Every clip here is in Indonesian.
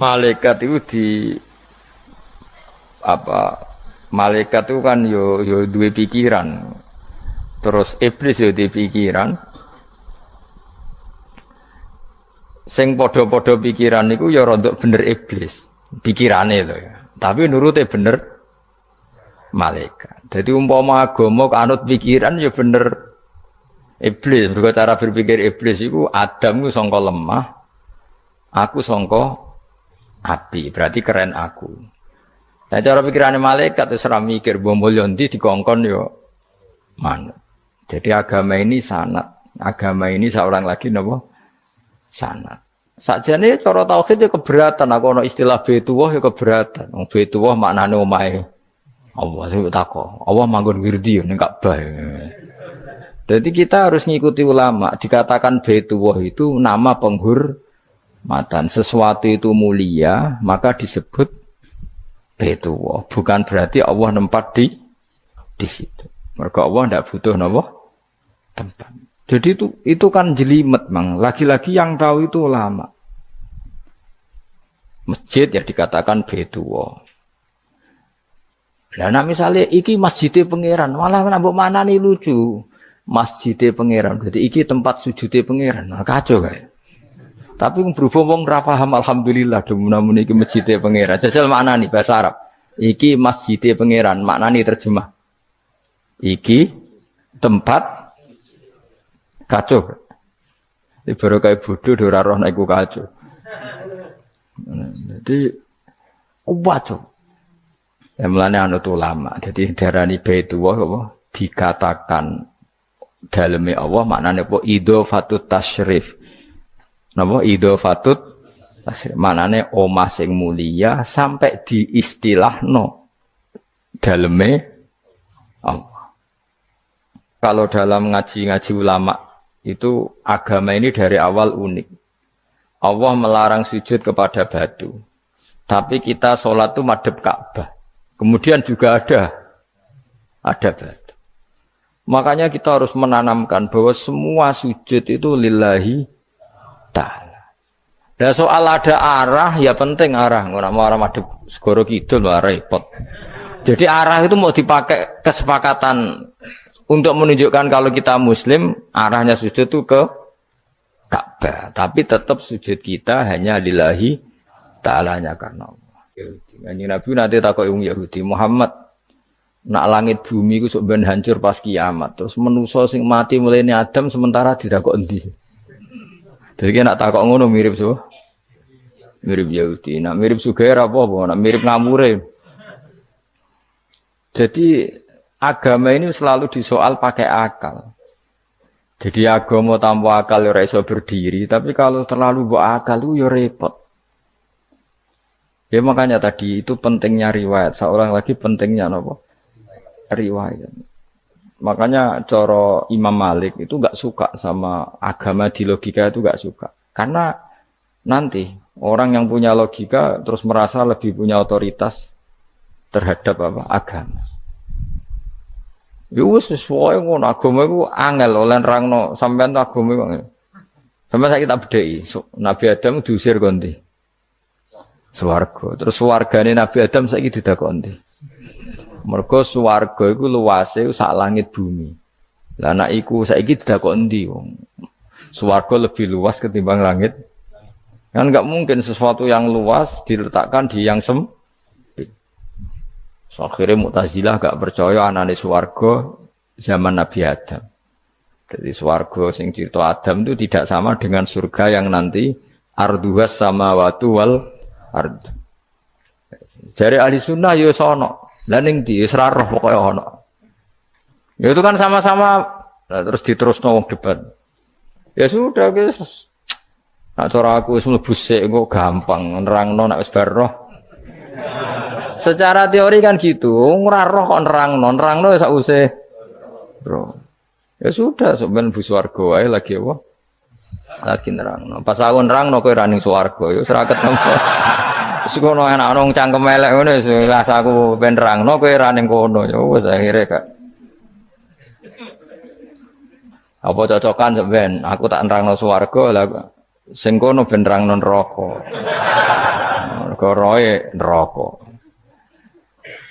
Malaikat itu di apa? Malaikat itu kan yo duwe pikiran. Terus iblis yo duwe pikiran. Sing padha-padha pikiran niku ya rada bener iblis. Pikirane lho ya. Tapi nurute bener malaikat. Jadi umpama agama kanut pikiran ya bener iblis. Mergo cara berpikir iblis iku Adam ku sangka lemah, aku sangka api. Berarti keren aku. Nah cara pikirane malaikat wis ora mikir mbok mulya ndi dikongkon ya manut. Jadi agama ini sanad. Agama ini seorang lagi napa? Sanad. Sakjane cara tauhid ya keberatan. Aku ana istilah Baitullah ya keberatan. Wong Baitullah maknane omahe Allah sing takok. Allah manggon wirdi ning Ka'bah. Jadi kita harus ngikuti ulama. Dikatakan Baitullah itu nama penghormatan. Sesuatu itu mulia, maka disebut Baitullah. Bukan berarti Allah nempat di situ. Mergo Allah ndak butuh napa? Tempat. Jadi itu kan jelimet, Mang. Lagi-lagi yang tahu itu ulama. Masjid ya dikatakan Baitullah. Lah nek misale iki masjidé pangeran, malah nambah manani lucu. Masjidé pangeran. Jadi iki tempat sujudé pangeran. Nah, kacau kae. Tapi berhubung wong ra paham alhamdulillah demun iki masjidé pangeran. Jajal maknani bahasa Arab. Iki masjidé pangeran, maknani terjemah. Iki tempat kacau. Ini baru kayak bodoh, ora roh nek iku kacau. Jadi kacau. Ya mulane anut ulama. Jadi darani Baitullah apa dikatakan daleme Allah maknane apa idhofatut tasyrif. Napa idhofatut tasyrif maknane omah sing mulia sampai diistilahno daleme Allah. Kalau dalam ngaji-ngaji ulama itu agama ini dari awal unik. Allah melarang sujud kepada batu. Tapi kita sholat itu madhep Ka'bah. Kemudian juga ada batu. Makanya kita harus menanamkan bahwa semua sujud itu lillahi ta'ala. Dan soal ada arah, ya penting arah. Nggak mau arah madhep segoro kidul, repot. Jadi arah itu mau dipakai kesepakatan untuk menunjukkan kalau kita muslim, arahnya sujud itu ke Ka'bah. Tapi tetap sujud kita hanya lillahi ta'alanya karena Allah. Ini Nabi nanti takut orang Yahudi, Muhammad, nak langit bumi itu sebenarnya hancur pas kiamat. Terus manusia sing mati mulai ini Adam sementara tidak kok endi. Jadi nak takut ngono mirip so, mirip Yahudi. Nak mirip Sugair apa? Nak mirip Ngamure. Jadi agama ini selalu disoal pakai akal. Jadi agama tanpa akal ya iso berdiri, tapi kalau terlalu bawa akal itu ya repot. Ya makanya tadi itu pentingnya riwayat. Seorang lagi pentingnya apa? Riwayat. Makanya cara Imam Malik itu enggak suka sama agama di logika itu enggak suka. Karena nanti orang yang punya logika terus merasa lebih punya otoritas terhadap apa? Agama. Ya wis sesuai ngono agama iku angel oleh nerangno sampean agama iku. Sampai saiki tak bedheki. Nabi Adam diusir kondi. Swarga. Terus swargane Nabi Adam saiki didakoni. Mergo swarga iku luase sak langit bumi. Lah nek iku saiki didakoni ndi wong. Swarga lebih luas ketimbang langit. Kan enggak mungkin sesuatu yang luas diletakkan di yang sempit. So, akhirnya Mu'tazilah gak percaya anane swarga zaman Nabi Adam. Jadi swarga sing cerita Adam itu tidak sama dengan surga yang nanti arduhas samawati wal ard. Jare ahli sunnah ya sono. Lah ning ndi wis ra roh pokoke ono. Ya itu kan sama-sama terus diterusno wong debat. Ya sudah guys. Nak cara aku wis mlebu sik kok gampang nerangno nek wis bar roh. Secara teori kan gitu, ora roh kok nerangno ya sakwise. Bro. Ya sudah, sampean bu swarga wae lagi apa? Lagi nerangno. Pas aku nerangno kowe ra ning swarga, ya ora ketemu. Wis kono enak nang cangkem elek ngono wis aku ben nerangno kowe ra ning kono. Ya wis akhire gak. Apa cocokan sampean? Aku tak nerangno swarga lah sing kono ben nerangno neraka. perkara neraka.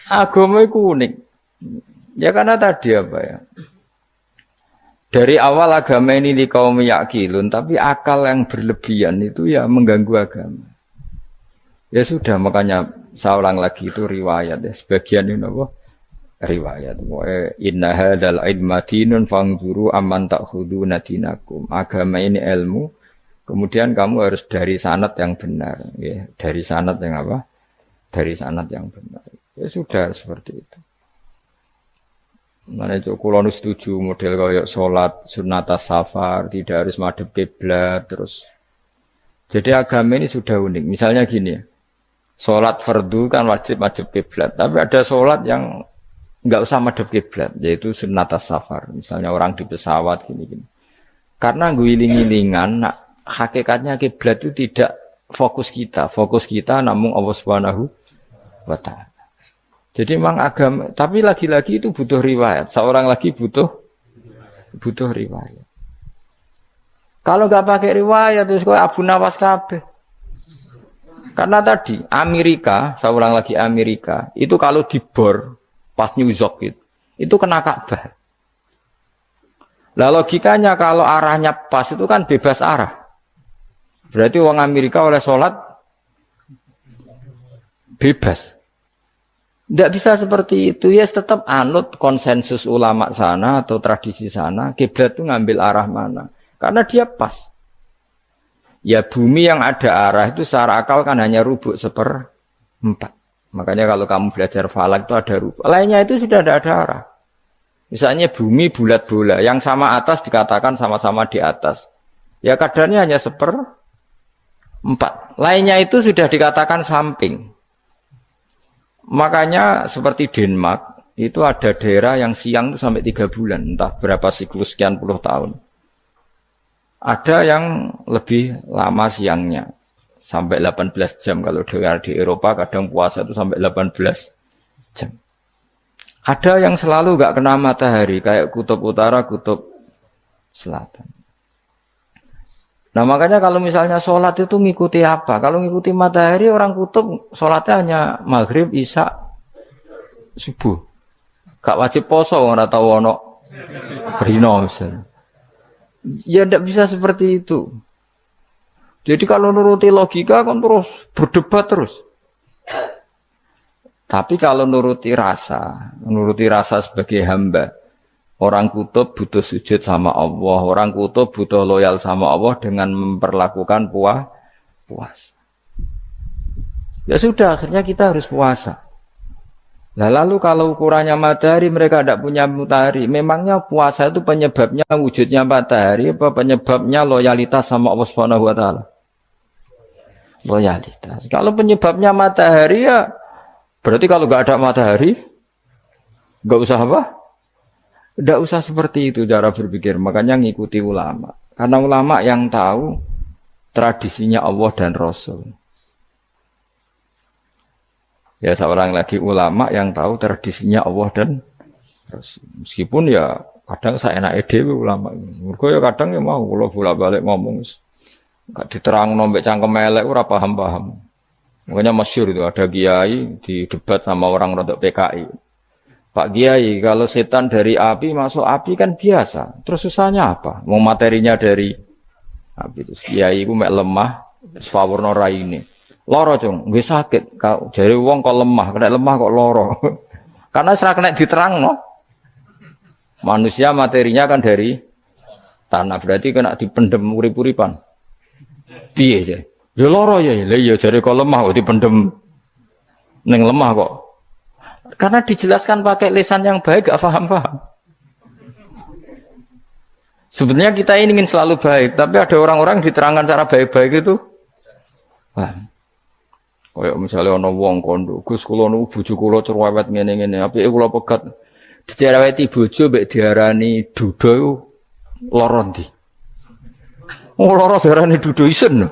Agama iku unik. Ya karena tadi apa ya? Dari awal agama ini di kaum yakilun, tapi akal yang berlebihan itu ya mengganggu agama. Ya sudah, makanya saya ulang lagi itu riwayat ya. Sebagian ini apa? Riwayat. Inna hadzal ilma dinun fangzuru amman ta'khuduna dinakum. Agama ini ilmu, kemudian kamu harus dari sanad yang benar. Ya. Dari sanad yang apa? Dari sanad yang benar. Ya sudah seperti itu. Mana itu kalau setuju model kayak sholat sunat safar tidak harus madhep kiblat terus. Jadi agama ini sudah unik. Misalnya gini, sholat fardu kan wajib kiblat, tapi ada sholat yang nggak usah madhep kiblat, yaitu sunat safar. Misalnya orang di pesawat gini. Karena guling-gilingan, hakikatnya kiblat itu tidak fokus kita namun Allah Subhanahu wa Ta'ala. Jadi memang agama, tapi lagi-lagi itu butuh riwayat. Seorang lagi butuh riwayat. Kalau nggak pakai riwayat terus kok Abu Nawas kabeh. Karena tadi Amerika, seorang lagi Amerika, itu kalau dibor pas New York itu kena Ka'bah. Lah logikanya kalau arahnya pas itu kan bebas arah. Berarti orang Amerika oleh sholat bebas. Tidak bisa seperti itu, ya tetap anut konsensus ulama sana atau tradisi sana, kiblat itu ngambil arah mana. Karena dia pas. Ya bumi yang ada arah itu secara akal kan hanya rubuk 1/4. Makanya kalau kamu belajar falak itu ada rubuk. Lainnya itu sudah tidak ada arah. Misalnya bumi bulat bola, yang sama atas dikatakan sama-sama di atas. Ya kadarnya hanya 1/4. Lainnya itu sudah dikatakan samping. Makanya seperti Denmark, itu ada daerah yang siang itu sampai 3 bulan, entah berapa siklus sekian puluh tahun. Ada yang lebih lama siangnya, sampai 18 jam. Kalau di Eropa kadang puasa itu sampai 18 jam. Ada yang selalu nggak kena matahari, kayak kutub utara, kutub selatan. Nah makanya kalau misalnya sholat itu ngikuti apa? Kalau ngikuti matahari orang kutub sholatnya hanya maghrib, isya, subuh. Gak wajib poso orang tahu ono rino misalnya. Ya tidak bisa seperti itu. Jadi kalau nuruti logika kan terus berdebat terus. Tapi kalau nuruti rasa sebagai hamba. Orang kutub butuh sujud sama Allah. Orang kutub butuh loyal sama Allah dengan memperlakukan puasa. Ya sudah, akhirnya kita harus puasa. Nah, lalu kalau ukurannya matahari, mereka tidak punya matahari. Memangnya puasa itu penyebabnya wujudnya matahari, apa penyebabnya loyalitas sama Allah Subhanahu wa Ta'ala? Loyalitas. Kalau penyebabnya matahari ya, berarti kalau nggak ada matahari, nggak usah apa? Tidak usah seperti itu cara berpikir, makanya ngikuti ulama. Karena ulama yang tahu tradisinya Allah dan Rasul. Ya seorang lagi ulama yang tahu tradisinya Allah dan Rasul. Meskipun ya kadang saya enak dewe ulama. Mergo ya kadang ya mau kalau bolak-balik ngomong gak diterang nombek cangkem elek ora paham-paham. Makanya masyhur itu ada kiai di debat sama orang rodok PKI. Pak Kiai, kalau setan dari api masuk api kan biasa. Terus susahnya apa? Mau materinya dari api. Terus Kiai itu mek lemah, sawurna raine. Loro cung, nggih sakit. Jare wong kok lemah, kena lemah kok loro. Karena serak kena diterangno. Manusia materinya kan dari tanah, berarti kena dipendem urip-uripan. Piye ya? Ya loro ya. Lah ya jare kok lemah kok dipendem ning lemah kok. Karena dijelaskan pakai lisan yang baik, gak paham-paham. Sebenarnya kita ini ingin selalu baik, tapi ada orang-orang diterangkan cara baik-baik itu. Paham. Kayak misalnya ana wong kondo, Gus kula niku bojo kula cerewet ngene-ngene, apike kula pegat. Dicereweti bojo mbek diarani duda iku lara ndi? Oh lara diarani duda isen.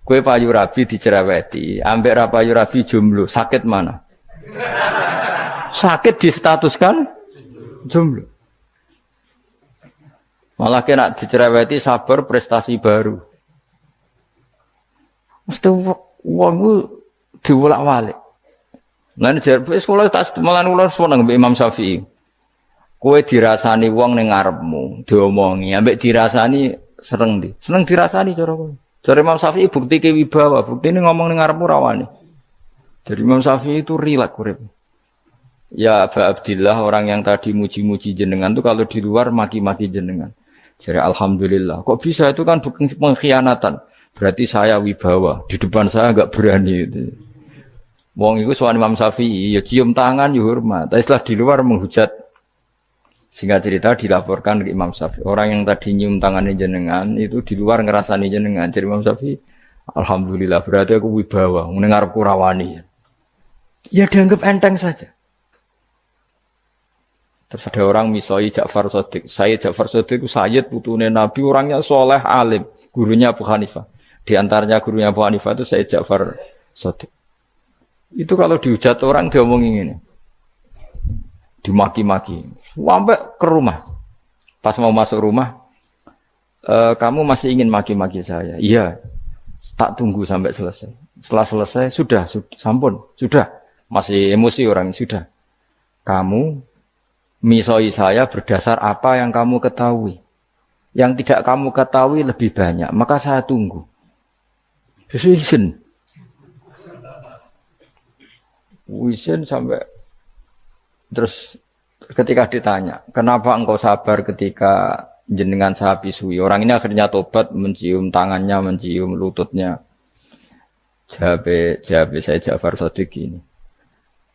Kue payu rabi dicereweti, ambek ra payu rabi jomblo, sakit mana? Sakit distatuskan jomblo. Malah kena dicereweti sabar prestasi baru. Mesti Wong ku diwolak-walik. Lan jar wis kula tak malan kula seneng mbek Imam Syafi'i. Kowe dirasani wong ning ngarepmu, diomongi, ambek dirasani seneng ndi? Seneng dirasani cara kowe. Jare Imam Syafi'i buktike wibawa, buktine ngomong ning ngarepmu rawani. Jadi Imam Syafi'i itu rileks urip. Ya Aba Abdillah, orang yang tadi muji-muji jenengan itu kalau di luar maki-maki jenengan. Jadi alhamdulillah. Kok bisa itu kan bukan pengkhianatan. Berarti saya wibawa. Di depan saya enggak berani itu. Wong itu soal Imam Syafi'i, ya cium tangan, ya hormat. Tapi setelah di luar menghujat. Singkat cerita dilaporkan ke Imam Syafi'i. Orang yang tadi nyium tangannya jenengan itu di luar ngerasani jenengan. Jadi Imam Syafi'i, alhamdulillah. Berarti aku wibawa. Mendengar kurawani. Ya dianggap enteng saja. Terus ada orang misoi Ja'far Shadiq. Sayyid Ja'far Shadiq itu Sayyid putune Nabi, orangnya soleh alim, gurunya Abu Hanifah. Di antaranya gurunya Abu Hanifah itu Sayyid Ja'far Shadiq. Itu kalau dihujat orang diomongin ini, dimaki-maki, sampai ke rumah. Pas mau masuk rumah, kamu masih ingin maki-maki saya? Iya. Tak tunggu sampai selesai. Setelah selesai, sudah, sampun, sudah. Masih emosi orang, sudah. Kamu misoi saya berdasar apa yang kamu ketahui. Yang tidak kamu ketahui lebih banyak. Maka saya tunggu. Izin. Izin sampai. Terus ketika ditanya, kenapa engkau sabar ketika jenengan saya pisui? Orang ini akhirnya tobat, mencium tangannya, mencium lututnya. Jawab saya Ja'far Shadiq ini.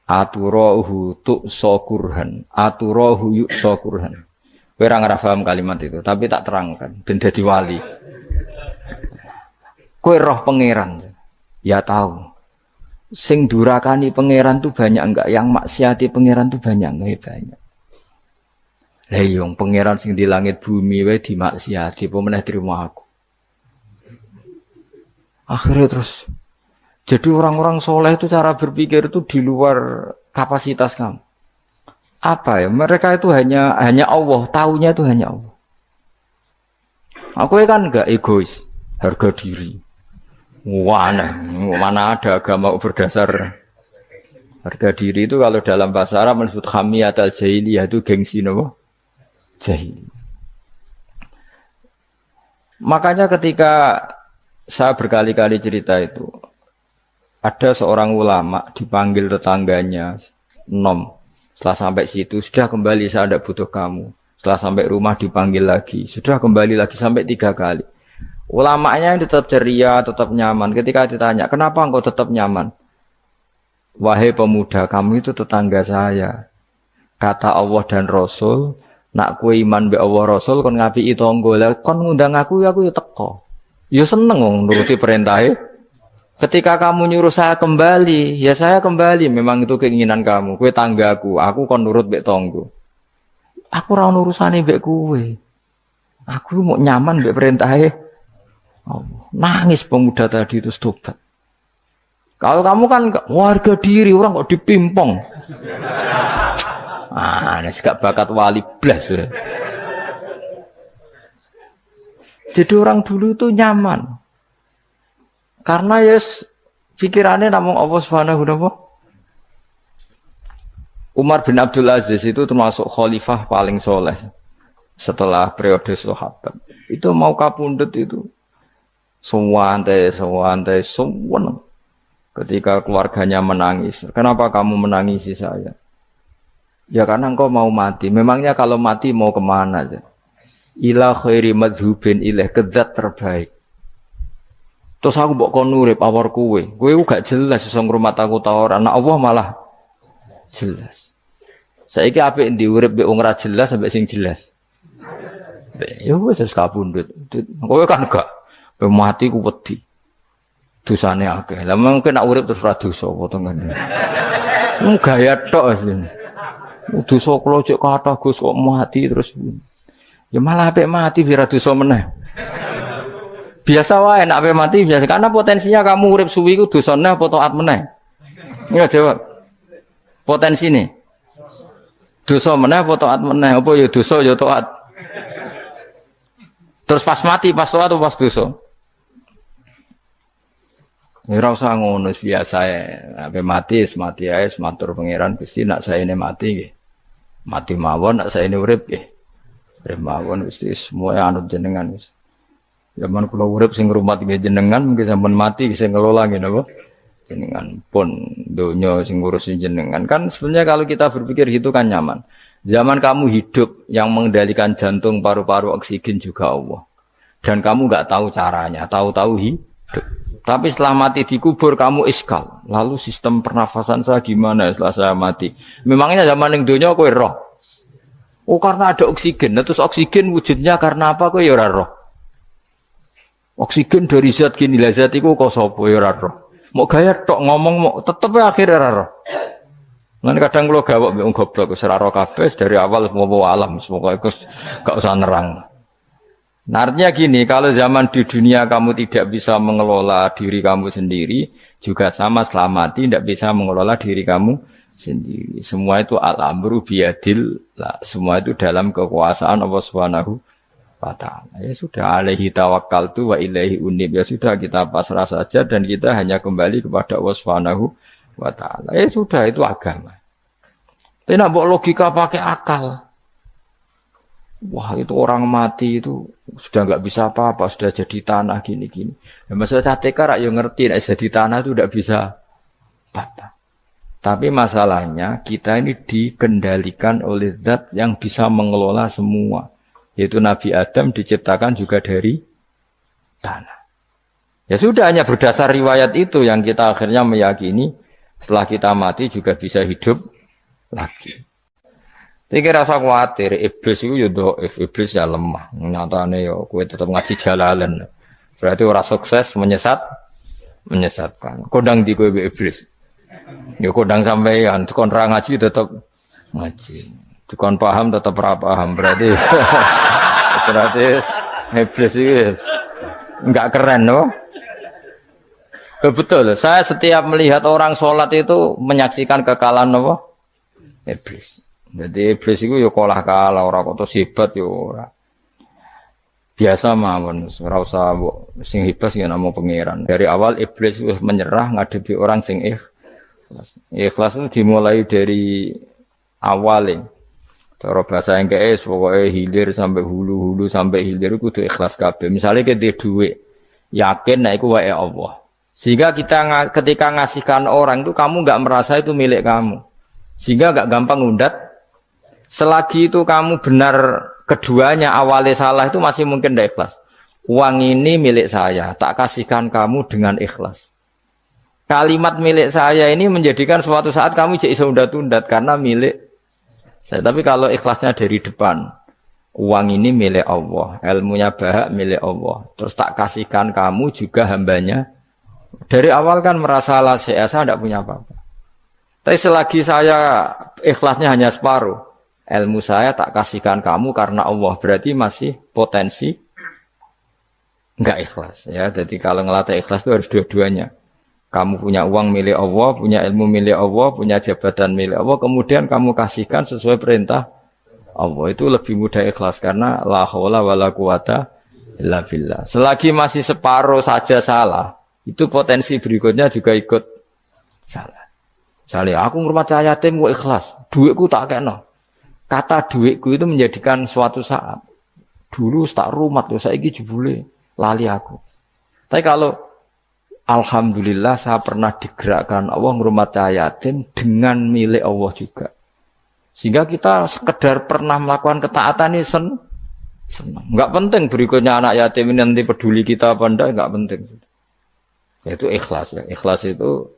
Aturahu tu'sokurhan, aturahu yu'sokurhan. Kowe ora ngrafaham kalimat itu, tapi tak terangkan ben dadi wali. Kowe roh pangeran. Ya tahu. Sing durakani pangeran tuh banyak enggak? Yang maksiati pangeran tuh banyak enggak? Banyak. Lah iya pangeran sing di langit bumi wae dimaksiati, apa meneh trimo aku. Akhirnya terus jadi orang-orang soleh itu cara berpikir itu di luar kapasitas kamu. Apa ya? Mereka itu hanya Allah, taunya itu hanya Allah. Aku kan enggak egois, harga diri. Mana ada agama berdasar harga diri itu kalau dalam bahasa Arab disebut khamiyatul jahiliyah itu gengsi napa? Jahili. Makanya ketika saya berkali-kali cerita itu, ada seorang ulama dipanggil tetangganya, nom. Setelah sampai situ, sudah kembali, saya tidak butuh kamu. Setelah sampai rumah dipanggil lagi, sudah kembali lagi sampai 3 kali. Ulamanya yang tetap ceria, tetap nyaman. Ketika ditanya, kenapa engkau tetap nyaman? Wahai pemuda, kamu itu tetangga saya. Kata Allah dan Rasul, nak kue iman be Allah Rasul, kon ngapi tonggo, kon ngundang aku ya teko. Ya seneng nuruti perintahnya. Ketika kamu nyuruh saya kembali, ya saya kembali. Memang itu keinginan kamu. Kue tanggaku, aku kon nurut mbek tonggo. Aku ora urusane mbek kowe. Aku mau nyaman mbek perintahe. Oh, nangis pemuda tadi itu tobat. Kalau kamu kan warga diri, orang kok dipimpong. Nes gak bakat wali blas. Jadi orang dulu itu nyaman. Karena pikirannya namun Allah Subhanahu wa ta'ala. Umar bin Abdul Aziz itu termasuk khalifah paling soleh setelah periode sahabat. Itu mau kapundhut itu santai. Ketika keluarganya menangis, kenapa kamu menangisi saya? Ya karena engkau mau mati. Memangnya kalau mati mau kemana aja? Ila khairi madhubin ilaih, ke zat terbaik. Terus aku mbok kon urip awor kowe gak jelas iso ngrumat aku ta ora. Anak Allah malah jelas. Saiki apik ndi urip mbek wong ora jelas sampai sing jelas. Ya wis kabundut. Kowe kan gak mati ku wedi. Dosane akeh. Lah mungkin nek urip terus ora dosa apa to ngene. Mung gaya tok asline. Dosa kula cek kathah Gus kok mati terus. Ya malah apik mati biar dosa meneh. Biasa wae nek ape mati biasa karena potensinya kamu urip suwi ku dosane apa taat meneh. Ya jawab. Potensine. Dosa meneh apa taat meneh? Apa ya dosa ya taat. Terus pas mati pas taat atau pas dosa? Ora usah ngono biasa ya. Sampai mati, mati ae, matur pangeran Gusti nak saene mati nggih. Mati mawon nak saene urip nggih. Urip mawon Gusti semua anut jenengan wis. Zaman kula urip sing ngrumat nggih jenengan, mungkin sampean mati sing ngelola nggih napa? Jenengan pun donya sing ngurusi jenengan. Kan sebenarnya kalau kita berpikir gitu kan nyaman. Zaman kamu hidup yang mengendalikan jantung, paru-paru, oksigen juga Allah. Dan kamu enggak tahu caranya, tahu-tahu hidup. Tapi setelah mati dikubur kamu iskal. Lalu sistem pernafasan saya gimana setelah saya mati? Memangnya zaman yang dunia kowe roh. Oh karena ada oksigen. Nah, terus oksigen wujudnya karena apa kowe ya ora roh. Oksigen dari zat gini lah zat iku kok sapa ya ora roh. Mau gaya tok ngomong mau tetep akhir ora roh. Lan kadang kula gawok mbek wong goblok wis ora roh kabeh dari awal mau alam semoga iku gak usah nerang. Nah, artinya gini, kalau zaman di dunia kamu tidak bisa mengelola diri kamu sendiri, juga sama setelah mati tidak bisa mengelola diri kamu sendiri. Semua itu al-amru biyadil, semua itu dalam kekuasaan Allah Subhanahu wa ta'ala. Ya sudah, alaihi tawakkaltu wa ilaihi unib. Ya sudah, kita pasrah saja dan kita hanya kembali kepada Allah Subhanahu wa ta'ala. Ya sudah, itu agama. Tapi nak bawa logika pakai akal. Wah itu orang mati itu sudah nggak bisa apa-apa, sudah jadi tanah gini-gini. Ya, masalah catekar yang ngerti, nah, jadi tanah itu tidak bisa apa-apa. Tapi masalahnya kita ini dikendalikan oleh zat yang bisa mengelola semua. Yaitu Nabi Adam diciptakan juga dari tanah. Ya sudah hanya berdasar riwayat itu yang kita akhirnya meyakini setelah kita mati juga bisa hidup lagi. Iki rasa kuwatir, iblis itu ya dhaif, iblis ya lemah. Nyatane ya kowe tetep ngaji jalalan. Berarti ora sukses menyesatkan. Kodang di kowe iblis. Ya kodang sampean, dikon ra ngaji tetep ngaji. Dikon paham tetep ora paham. Berarti iblis itu enggak keren loh. Betul, saya setiap melihat orang sholat itu menyaksikan kekalahan apa? Iblis. Jadi iblis itu ya kalah ora kok hebat ya ora. Biasa mawon, ora usah sing hebat ya namung pangeran. Dari awal iblis wis menyerah ngadepi orang sing ikhlas. Ikhlas itu dimulai dari awal. Cara bahasa Inggris pokoke hilir sampai hulu sampai hilir kudu ikhlas kabeh. Misale kita duit, yakin nek iku wae Allah. Sehingga kita ketika ngasihkan orang itu kamu enggak merasa itu milik kamu. Sehingga enggak gampang ngundat. Selagi itu kamu benar keduanya awalnya salah itu masih mungkin tidak ikhlas. Uang ini milik saya, tak kasihkan kamu dengan ikhlas. Kalimat milik saya ini menjadikan suatu saat kamu jadi undat-undat karena milik saya. Tapi kalau ikhlasnya dari depan, uang ini milik Allah, ilmunya bahak milik Allah. Terus tak kasihkan kamu juga hambanya. Dari awal kan merasa saya tidak punya apa-apa. Tapi selagi saya ikhlasnya hanya separuh. Ilmu saya tak kasihkan kamu karena Allah, berarti masih potensi enggak ikhlas ya. Jadi kalau ngelatih ikhlas itu harus dua-duanya. Kamu punya uang milik Allah, punya ilmu milik Allah, punya jabatan milik Allah, kemudian kamu kasihkan sesuai perintah Allah. Itu lebih mudah ikhlas karena la haula wala quwata illa billah. Selagi masih separuh saja salah, itu potensi berikutnya juga ikut salah. Misalnya aku ngurmat yatim kok ikhlas, duitku tak kena. Kata duitku itu menjadikan suatu saat. Dulu tak rumat loh, saiki jebule lali aku. Tapi kalau alhamdulillah saya pernah digerakkan Allah ngurmat yatim dengan milik Allah juga. Sehingga kita sekedar pernah melakukan ketaatan ini senang. Enggak penting berikutnya anak yatim ini nanti peduli kita apa enggak, enggak penting. Yaitu ikhlas ya. Ikhlas itu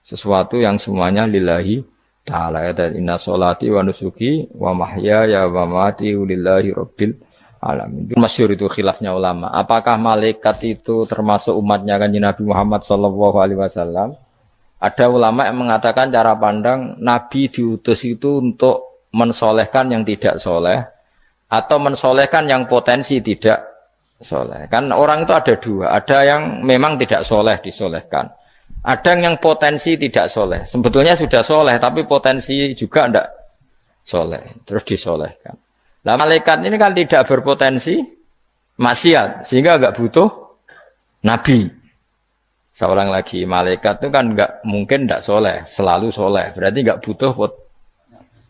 sesuatu yang semuanya lillahi ta'ala. Dan inna sholati wa nusuki wa mahyaya wa mamati lillahi rabbil alamin. Masyhur itu khilafnya ulama. Apakah malaikat itu termasuk umatnya kanjeng Nabi Muhammad sallallahu alaihi wasallam? Ada ulama yang mengatakan cara pandang Nabi diutus itu untuk mensolehkan yang tidak soleh atau mensolehkan yang potensi tidak soleh. Kan orang itu ada dua. Ada yang memang tidak soleh disolehkan. Ada yang potensi tidak soleh. Sebetulnya sudah soleh, tapi potensi juga tidak soleh. Terus disolehkan. Nah, malaikat ini kan tidak berpotensi maksiat, sehingga agak butuh nabi. Seorang lagi, malaikat itu kan nggak mungkin nggak soleh, selalu soleh. Berarti nggak butuh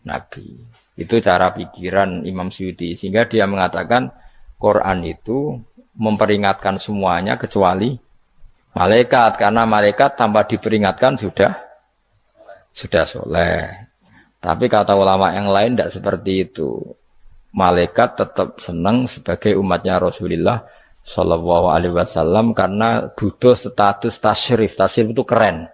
nabi. Itu cara pikiran Imam Suyuti. Sehingga dia mengatakan Quran itu memperingatkan semuanya kecuali malaikat. Karena malaikat tanpa diperingatkan sudah soleh. Tapi kata ulama yang lain tidak seperti itu. Malaikat tetap senang sebagai umatnya Rasulullah Shallallahu Alaihi Wasallam karena butuh status tasyrif. Tasyrif itu keren.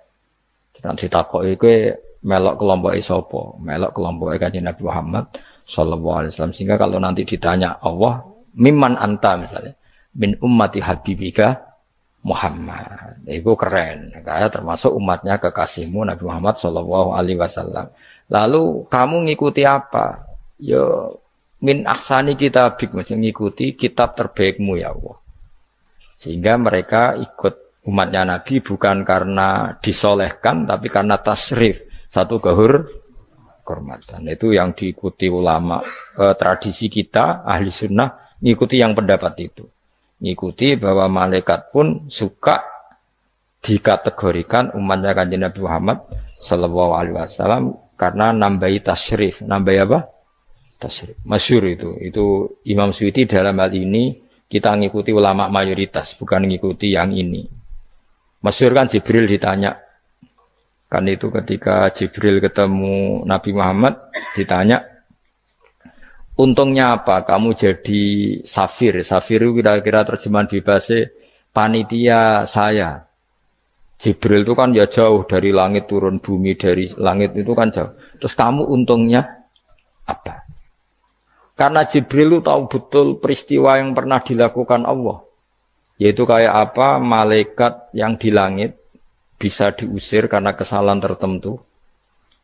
Nanti ditakoki kowe melok kelompok isopo, melok kelompok Kanjeng Nabi Muhammad Shallallahu Alaihi Wasallam. Sehingga kalau nanti ditanya Allah, mimman anta misalnya, min ummati habibika Muhammad, itu keren. Kayak termasuk umatnya kekasihmu Nabi Muhammad Shallallahu Alaihi Wasallam. Lalu kamu ngikuti apa? Yo min ahsani kitabik, mengikuti kitab terbaikmu ya Allah. Sehingga mereka ikut umatnya Nabi bukan karena disolehkan, tapi karena tasrif, satu kehormatan. Itu yang diikuti ulama. Tradisi kita, ahli sunnah, ngikuti yang pendapat itu. Ngikuti bahwa malaikat pun suka dikategorikan umatnya Kanjeng Nabi Muhammad Sallallahu Alaihi Wasallam karena nambahi tasrif. Nambahi apa? Tasrif. Masyhur itu Imam Suyuti dalam hal ini kita ngikuti ulama mayoritas, bukan ngikuti yang ini. Masyhur kan Jibril ditanya, kan itu ketika Jibril ketemu Nabi Muhammad ditanya, untungnya apa kamu jadi safir? Safir itu kira-kira terjemahan bebasnya panitia saya. Jibril itu kan ya jauh dari langit turun bumi, dari langit itu kan jauh. Terus kamu untungnya apa? Karena Jibril itu tahu betul peristiwa yang pernah dilakukan Allah. Yaitu kayak apa malaikat yang di langit bisa diusir karena kesalahan tertentu.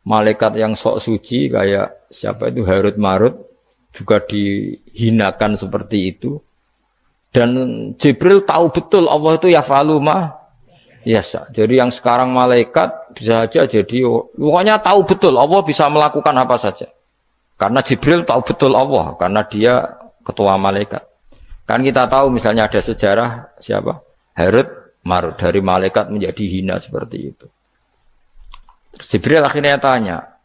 Malaikat yang sok suci kayak siapa itu Harut Marut juga dihinakan seperti itu. Dan Jibril tahu betul Allah itu yaf'alu ma yasha. Jadi yang sekarang malaikat bisa saja jadi pokoknya tahu betul Allah bisa melakukan apa saja. Karena Jibril tahu betul Allah, karena dia ketua malaikat. Kan kita tahu misalnya ada sejarah siapa? Harut Marut, dari malaikat menjadi hina seperti itu. Terus Jibril akhirnya tanya,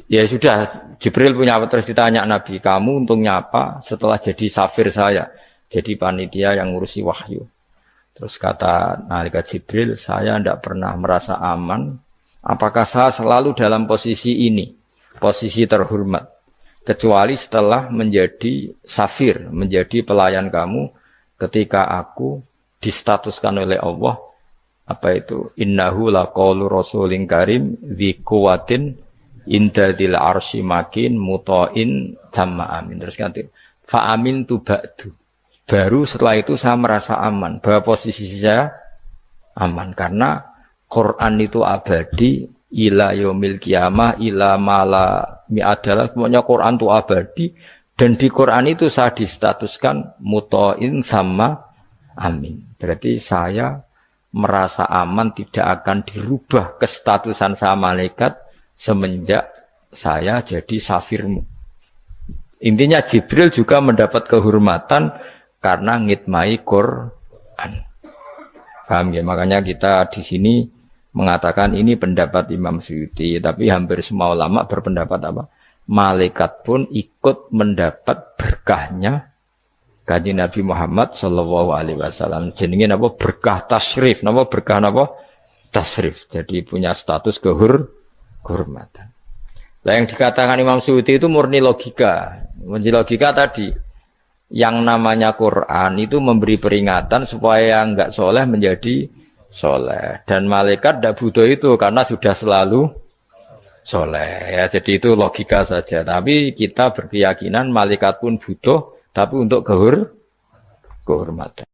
ya sudah, Jibril punya apa? Terus ditanya Nabi, kamu untungnya apa setelah jadi safir saya, jadi panitia yang ngurusi wahyu. Terus kata malaikat Jibril, saya tidak pernah merasa aman, apakah saya selalu dalam posisi ini? Posisi terhormat, kecuali setelah menjadi safir, menjadi pelayan kamu ketika aku distatuskan oleh Allah apa itu innahu laqaulu rasulin karim dzi quwwatin inda dzil arsy makin muta'in tamma amin. Terus ganti fa amin tu ba'du, baru setelah itu saya merasa aman bahwa posisi saya aman karena Quran itu abadi ila yaumil qiyamah ila mala mi'adalah, semuanya Quran itu abadi dan di Quran itu saya distatuskan muta'in sama amin. Berarti saya merasa aman tidak akan dirubah kestatusan saya malaikat semenjak saya jadi safirmu. Intinya Jibril juga mendapat kehormatan karena ngitmai Quran. Paham ya? Makanya kita di sini mengatakan ini pendapat Imam Suyuti, tapi hampir semua ulama berpendapat apa? Malaikat pun ikut mendapat berkahnya Kanjeng Nabi Muhammad Shallallahu Alaihi Wasallam. Jenenge apa? Berkah tasrif, apa berkah apa? Tasrif. Jadi punya status kehormatan. Nah, yang dikatakan Imam Suyuti itu murni logika. Murni logika tadi, yang namanya Quran itu memberi peringatan supaya enggak soleh menjadi soleh, dan malaikat tidak butuh itu karena sudah selalu soleh ya. Jadi itu logika saja, tapi kita berkeyakinan malaikat pun butuh, tapi untuk kehormatan.